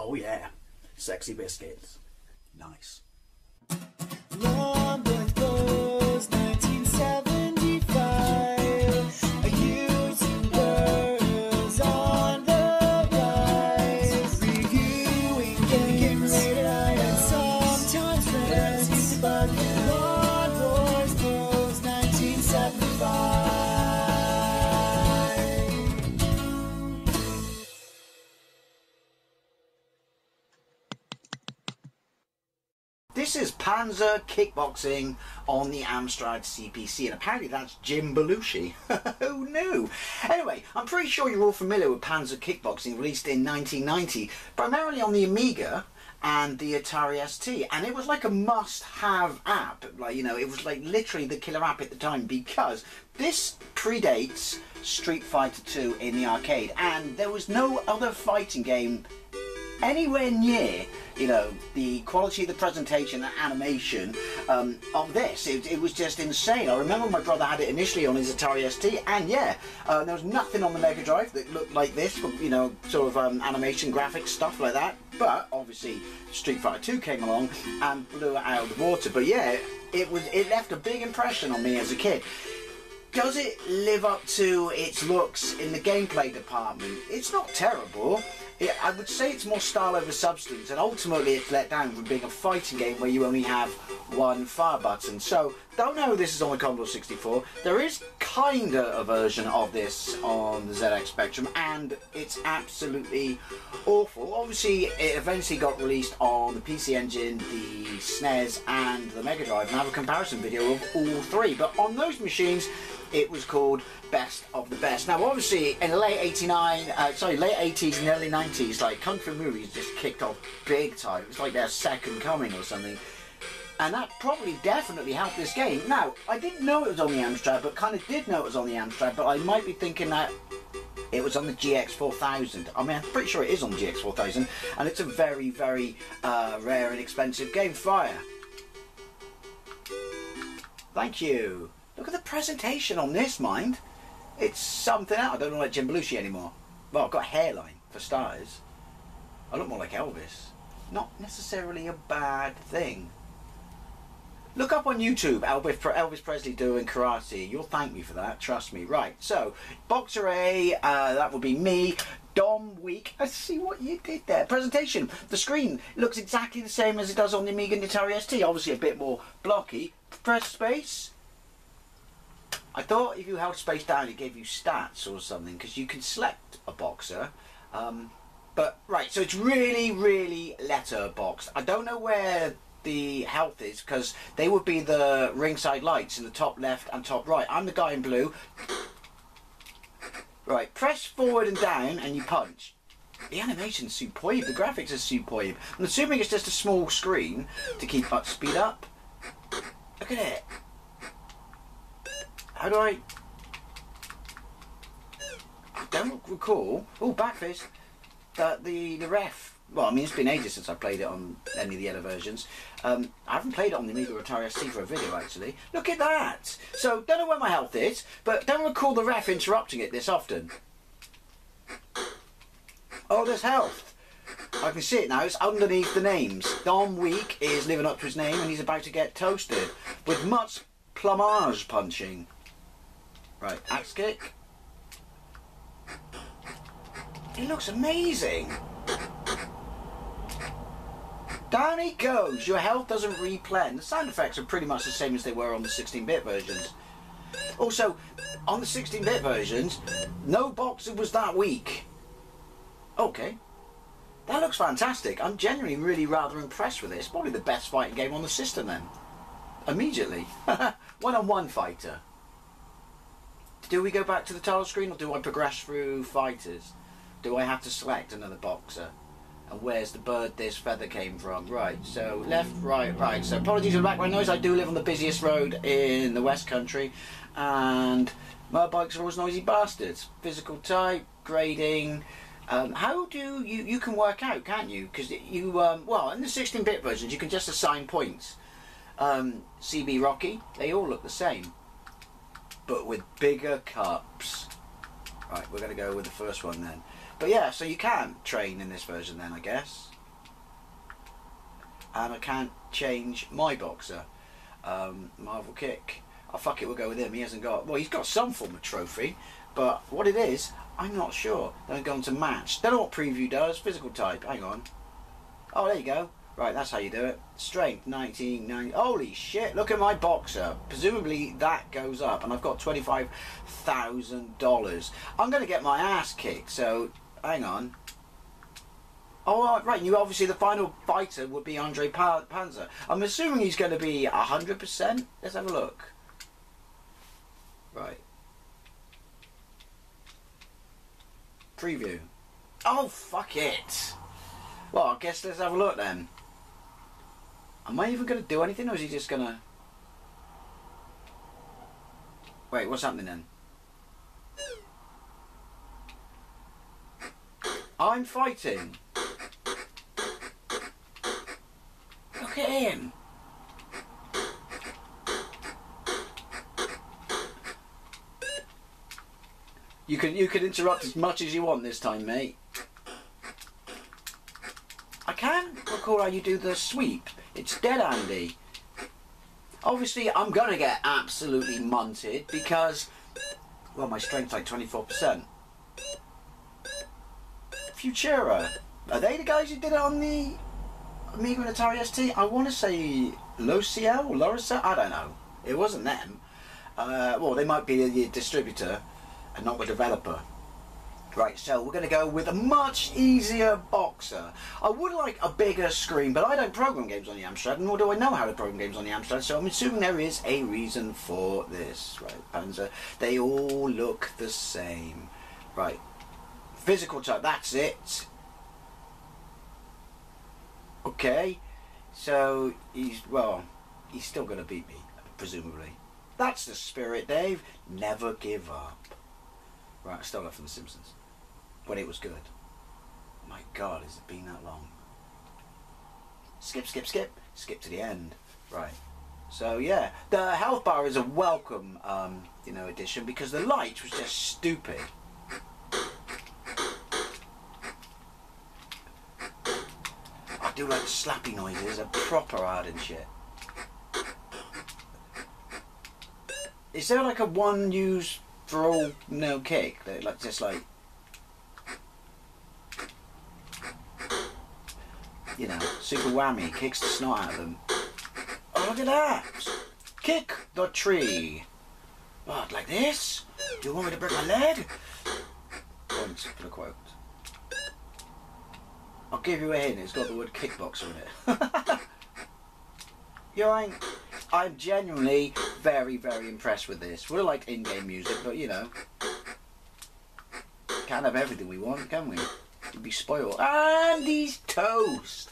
Oh yeah, sexy biscuits. Nice. London Blues 1975. A YouTuber's on the rise. Reviewing games late at night and sometimes friends used to bug him. Lord Wars Blues 1975. This is Panza Kick Boxing on the Amstrad CPC, and apparently that's Jim Belushi. Who knew? Anyway, I'm pretty sure you're all familiar with Panza Kick Boxing, released in 1990, primarily on the Amiga and the Atari ST, and it was like a must-have app. Like, you know, it was like literally the killer app at the time, because this predates Street Fighter 2 in the arcade, and there was no other fighting game anywhere near, you know, the quality of the presentation and animation of this. It was just insane. I remember my brother had it initially on his Atari ST, and yeah, there was nothing on the Mega Drive that looked like this, you know, sort of animation, graphics, stuff like that. But obviously Street Fighter 2 came along and blew it out of the water. But yeah, it left a big impression on me as a kid. Does it live up to its looks in the gameplay department? It's not terrible. I would say it's more style over substance, and ultimately it's let down from being a fighting game where you only have one fire button. So, don't know this is on the Commodore 64. There is kinda a version of this on the ZX Spectrum, and it's absolutely awful. Obviously, it eventually got released on the PC Engine, the SNES, and the Mega Drive, and I have a comparison video of all three. But on those machines, it was called Best of the Best. Now, obviously, in the late 80s and early 90s, like, kung fu movies just kicked off big time. It was like their second coming or something. And that probably definitely helped this game. Now, I didn't know it was on the Amstrad, but kind of did know it was on the Amstrad, but I might be thinking that it was on the GX4000. I mean, I'm pretty sure it is on the GX4000, and it's a very, very rare and expensive game. Fire. Thank you. Look at the presentation on this, mind. It's something else. I don't look like Jim Belushi anymore. Well, I've got a hairline, for starters. I look more like Elvis. Not necessarily a bad thing. Look up on YouTube, Elvis Presley doing karate. You'll thank me for that, trust me. Right, so, Boxer A, that would be me. Dom Week. I see what you did there. Presentation. The screen looks exactly the same as it does on the Amiga and the Atari ST. Obviously a bit more blocky. Press space. I thought if you held space down it gave you stats or something, because you can select a boxer. But, right, so it's really, really letterboxed. I don't know where the health is, because they would be the ringside lights in the top left and top right. I'm the guy in blue. Right, press forward and down and you punch. The animation's superb, the graphics are superb. I'm assuming it's just a small screen to keep speed up. Look at it. How do I don't recall. Oh, back fist. That the ref. Well, I mean, it's been ages since I played it on any of the other versions. I haven't played it on the Amiga or Atari ST for a video, actually. Look at that! So, don't know where my health is, but don't recall the ref interrupting it this often. Oh, there's health. I can see it now. It's underneath the names. Dom Week is living up to his name, and he's about to get toasted with much plumage punching. Right, axe kick. It looks amazing. Down he goes. Your health doesn't replay. And the sound effects are pretty much the same as they were on the 16-bit versions. Also, on the 16-bit versions, no boxer was that weak. Okay. That looks fantastic. I'm genuinely really rather impressed with this. Probably the best fighting game on the system then. Immediately. One-on-one fighter. Do we go back to the title screen, or do I progress through fighters? Do I have to select another boxer? And where's the bird this feather came from? Right, so left, right, right. So apologies for the background noise. I do live on the busiest road in the West Country, and motorbikes are always noisy bastards. Physical type, grading. How do you can work out, can't you? Because you, well, in the 16-bit versions, you can just assign points. CB Rocky, they all look the same, but with bigger cups. Right, we're going to go with the first one then. But yeah, so you can train in this version then, I guess. and I can't change my boxer. Marvel Kick. Oh fuck it, we'll go with him. He hasn't got, well, he's got some form of trophy, but what it is, I'm not sure. Then I go on to match. Don't know what preview does. Physical type. Hang on. Oh, there you go. Right, that's how you do it. Strength 1990. Holy shit! Look at my boxer. Presumably that goes up, and I've got $25,000. I'm going to get my ass kicked. So hang on. Oh, right. You obviously the final fighter would be Andre Panza. I'm assuming he's going to be 100%. Let's have a look. Right. Preview. Oh, fuck it. Well, I guess let's have a look then. Am I even going to do anything, or is he just going to... Wait, what's happening then? I'm fighting. Look at him. You can interrupt as much as you want this time, mate. I can't recall how you do the sweep. It's dead handy. Obviously, I'm going to get absolutely munted because, well, my strength's like 24%. Futura. Are they the guys who did it on the Amiga and Atari ST? I want to say Lociel, Loricel? I don't know. It wasn't them. Well, they might be the distributor and not the developer. Right, so we're going to go with a much easier boxer. I would like a bigger screen, but I don't program games on the Amstrad, nor do I know how to program games on the Amstrad, so I'm assuming there is a reason for this. Right, Panzer, they all look the same. Right, physical type, that's it. Okay, so he's still going to beat me, presumably. That's the spirit, Dave. Never give up. Right, I stole that from The Simpsons. When it was good. My God, has it been that long? Skip, skip, skip. Skip to the end. Right. So yeah, the health bar is a welcome, addition because the light was just stupid. I do like the slappy noises. They're proper hard and shit. Is there like a one use for all no kick? Like just like. You know, super whammy, kicks the snot out of them. Oh, look at that! Kick the tree. What, like this? Do you want me to break my leg? Points for the quote. I'll give you a hint, it's got the word kickboxer in it. I'm genuinely very, very impressed with this. We're like in-game music, but you know. Can't have everything we want, can we? You'd be spoiled. And he's toast.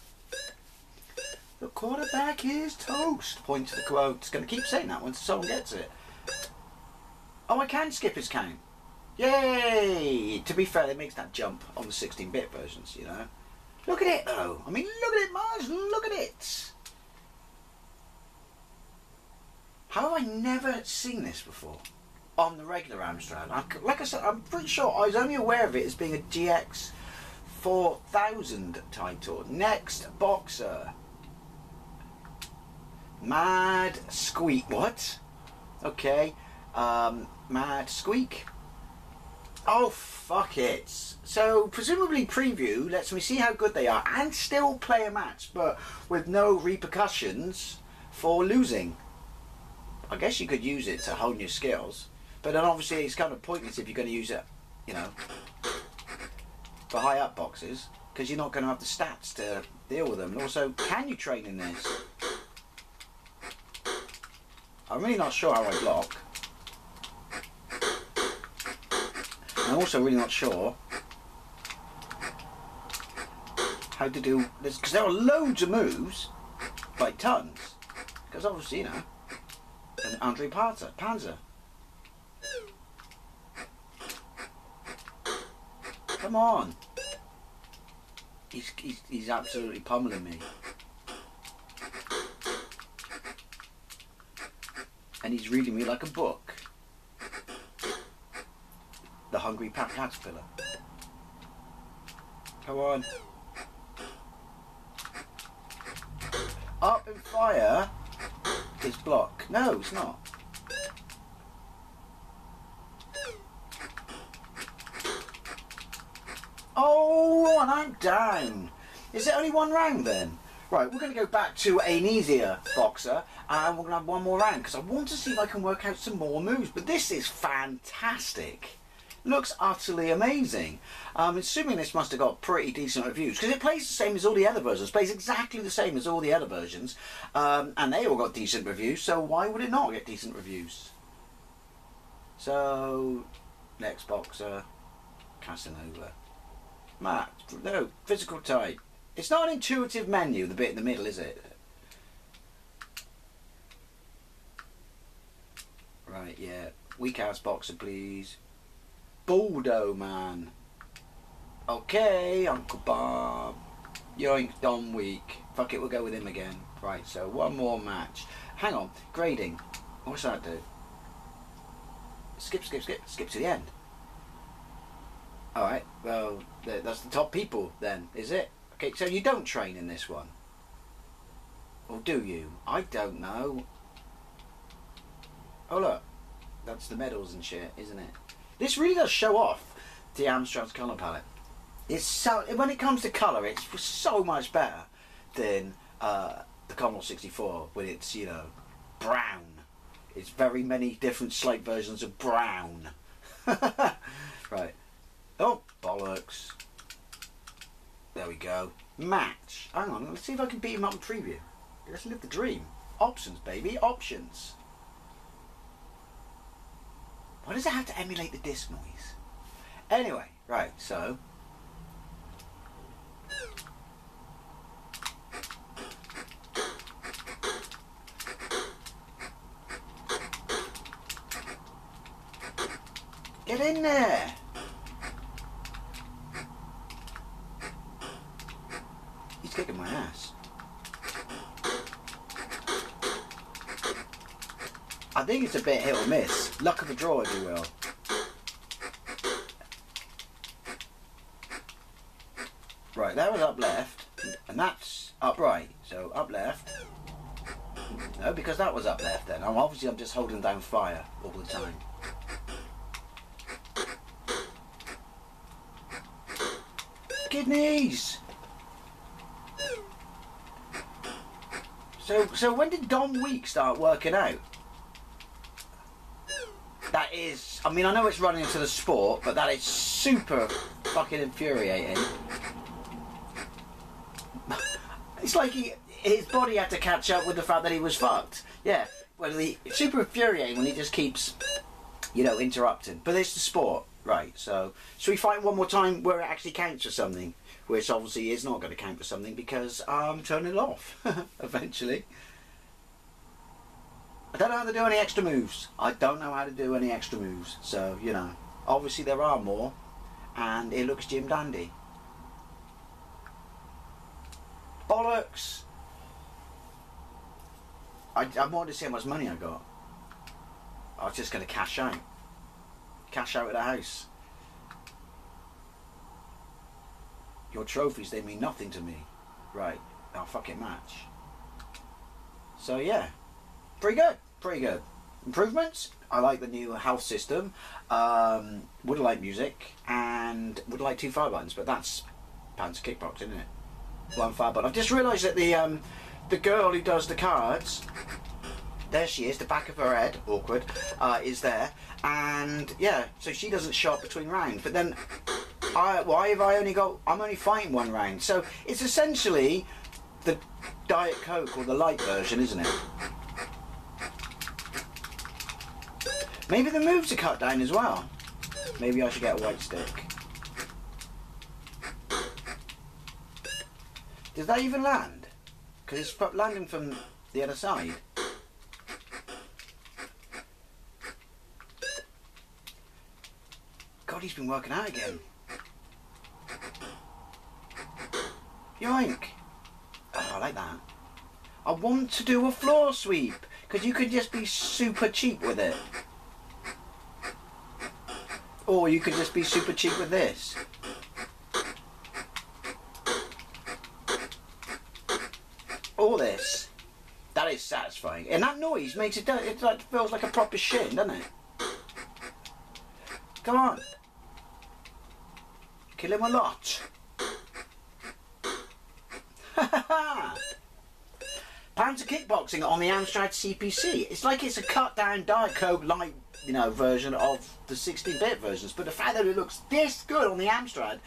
The quarterback is toast. Point to the quote. It's going to keep saying that once someone gets it. Oh, I can skip his count. Yay! To be fair, it makes that jump on the 16-bit versions, you know. Look at it, though. I mean, look at it, Mars. Look at it. How have I never seen this before? On the regular Amstrad. Like I said, I'm pretty sure I was only aware of it as being a GX 4000 title. Next boxer. Mad Squeak. What? Okay. Mad Squeak. Oh, fuck it. So, presumably preview lets me see how good they are and still play a match, but with no repercussions for losing. I guess you could use it to hone your skills, but then obviously it's kind of pointless if you're going to use it, you know, for high up boxes, because you're not going to have the stats to deal with them. And also, can you train in this? I'm really not sure how I block. I'm also really not sure how to do this, because there are loads of moves, like tons, because obviously, you know, and Andre Panza. Come on. He's absolutely pummeling me. And he's reading me like a book. The Hungry Caterpillar. Come on. Up and fire is block. No, it's not. Oh, and I'm down. Is it only one round then? Right, we're going to go back to an easier boxer and we're going to have one more round because I want to see if I can work out some more moves. But this is fantastic. Looks utterly amazing. Assuming this must have got pretty decent reviews because it plays the same as all the other versions. It plays exactly the same as all the other versions. And they all got decent reviews, so why would it not get decent reviews? So, next boxer, Casanova. Match, no, physical type. It's not an intuitive menu, the bit in the middle, is it? Right, yeah. Weak ass boxer, please. Baldo, man. Okay, Uncle Bob. Yoink, Dom weak. Fuck it, we'll go with him again. Right, so one more match. Hang on, grading. What's that do? Skip to the end. Alright, well, that's the top people then, is it? Okay, so you don't train in this one? Or do you? I don't know. Oh look, that's the medals and shit, isn't it? This really does show off the Amstrad's colour palette. It's so, when it comes to colour, it's so much better than the Commodore 64 with its, you know, brown. It's very many different slight versions of brown. Right. Oh, bollocks. There we go. Match. Hang on, let's see if I can beat him up in preview. Let's live the dream. Options, baby, options. Why does it have to emulate the disc noise? Anyway, right, so. Get in there! He's kicking my ass. I think it's a bit hit or miss. Luck of the draw, if you will. Right, that was up left, and that's up right. So up left. No, because that was up left then. I'm just holding down fire all the time. Kidneys! So when did Dom Week start working out? That is, I mean, I know it's running into the sport, but that is super fucking infuriating. It's like his body had to catch up with the fact that he was fucked. Yeah, well, it's super infuriating when he just keeps, you know, interrupting. But it's the sport, right? So, should we fight one more time where it actually counts for something? Which obviously is not going to count for something because I'm turning it off eventually. I don't know how to do any extra moves. I don't know how to do any extra moves. So, you know, obviously there are more. And it looks Jim Dandy. Bollocks! I wanted to see how much money I got. I was just going to cash out. Cash out at the house. Your trophies, they mean nothing to me. Right. I'll fucking match. So, yeah. Pretty good. Pretty good. Improvements? I like the new health system. Would like music. And would like 2 fire buttons. But that's Panza Kick Boxing, isn't it? 1 fire button. I've just realised that the girl who does the cards, there she is, the back of her head, awkward, is there. And, yeah, so she doesn't show up between rounds. But then, why have I only got, I'm only fighting 1 round. So it's essentially the Diet Coke or the light version, isn't it? Maybe the moves are cut down as well. Maybe I should get a white stick. Does that even land? Because it's landing from the other side. God, he's been working out again. Yoink. Oh, I like that. I want to do a floor sweep, because you could just be super cheap with it. Or you could just be super cheap with this. Or this. That is satisfying. And that noise makes it, it like feels like a proper shin, doesn't it? Come on. Kill him a lot. Panza Kick Boxing on the Amstrad CPC. It's like it's a cut down Diet Coke light, you know, version of the 16-bit versions, but the fact that it looks this good on the Amstrad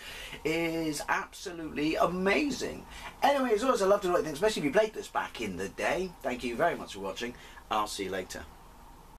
is absolutely amazing. Anyway, as always, I love to like things, especially if you played this back in the day. Thank you very much for watching. I'll see you later.